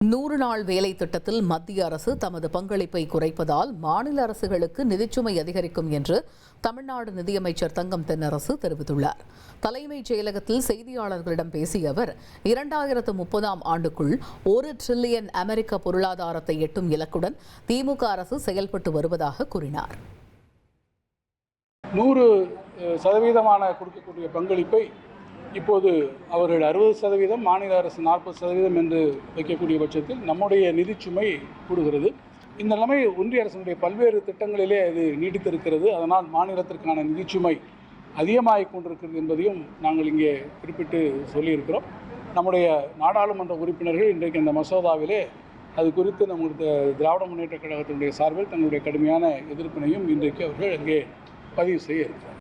100 நாள் வேலை திட்டத்தில் மத்திய அரசு தமது பங்களிப்பை குறைப்பதால் மாநில அரசுகளுக்கு நிதிச்சுமை அதிகரிக்கும் என்று தமிழ்நாடு நிதியமைச்சர் தங்கம் தென்னரசு தெரிவித்துள்ளார். தலைமைச் செயலகத்தில் செய்தியாளர்களிடம் பேசிய அவர் 2030ஆம் ஆண்டுக்குள் 1 டிரில்லியன் அமெரிக்க பொருளாதாரத்தை எட்டும் இலக்குடன் திமுக அரசு செயல்பட்டு வருவதாக கூறினார். 100% கொடுக்கக்கூடிய பங்களிப்பை இப்போது அவர்கள் 60%, மாநில அரசு 40% என்று வைக்கக்கூடிய பட்சத்தில் நம்முடைய நிதிச்சுமை கூடுகிறது. இந்த நிலைமை ஒன்றிய அரசினுடைய பல்வேறு திட்டங்களிலே அது நீடித்திருக்கிறது. அதனால் மாநிலத்திற்கான நிதிச்சுமை அதிகமாகிக் கொண்டிருக்கிறது என்பதையும் நாங்கள் இங்கே குறிப்பிட்டு சொல்லியிருக்கிறோம். நம்முடைய நாடாளுமன்ற உறுப்பினர்கள் இன்றைக்கு இந்த மசோதாவிலே அது குறித்து நம்முடைய திராவிட முன்னேற்ற கழகத்தினுடைய சார்பில் தங்களுடைய கடுமையான எதிர்ப்பினையும் இன்றைக்கு அவர்கள் அங்கே பதிவு செய்ய இருக்கிறார்.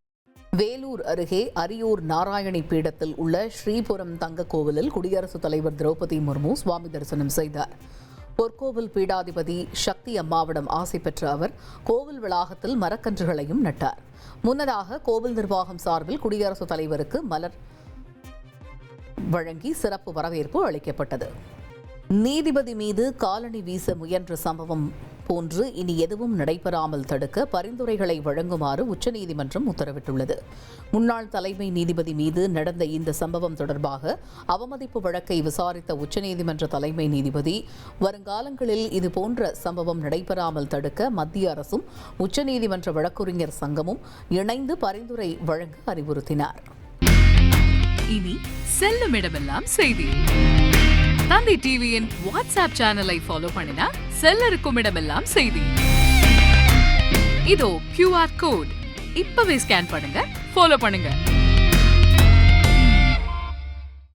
வேலூர் அருகே அரியூர் நாராயணி பீடத்தில் உள்ள ஸ்ரீபுரம் தங்க கோவிலில் குடியரசுத் தலைவர் திரௌபதி முர்மு சுவாமி தரிசனம் செய்தார். பொற்கோவில் பீடாதிபதி சக்தி அம்மாவிடம் ஆசை பெற்ற அவர் கோவில் வளாகத்தில் மரக்கன்றுகளையும் நட்டார். முன்னதாக கோவில் நிர்வாகம் சார்பில் குடியரசுத் தலைவருக்கு மலர் வழங்கி சிறப்பு வரவேற்பு அளிக்கப்பட்டது. நீதிபதி மீது காலணி வீச முயன்ற சம்பவம் போன்று இனி எதுவும் நடைபெறாமல் தடுக்க பரிந்துரைகளை வழங்குமாறு உச்சநீதிமன்றம் உத்தரவிட்டுள்ளது. முன்னாள் தலைமை நீதிபதி மீது நடந்த இந்த சம்பவம் தொடர்பாக அவமதிப்பு வழக்கை விசாரித்த உச்சநீதிமன்ற தலைமை நீதிபதி வருங்காலங்களில் இதுபோன்ற சம்பவம் நடைபெறாமல் தடுக்க மத்திய அரசும் உச்சநீதிமன்ற வழக்கறிஞர் சங்கமும் இணைந்து பரிந்துரை வழங்க அறிவுறுத்தினார். இனி செல்லும் இடமெல்லாம் செய்தி. தந்தி டிவியின் வாட்ஸ்அப் சேனலை ஃபாலோ பண்ணினா செல்ல இருக்கும் இடமெல்லாம் செய்தி. இதோ QR கோட் இப்பவே ஸ்கேன் பண்ணுங்க, ஃபாலோ பண்ணுங்க.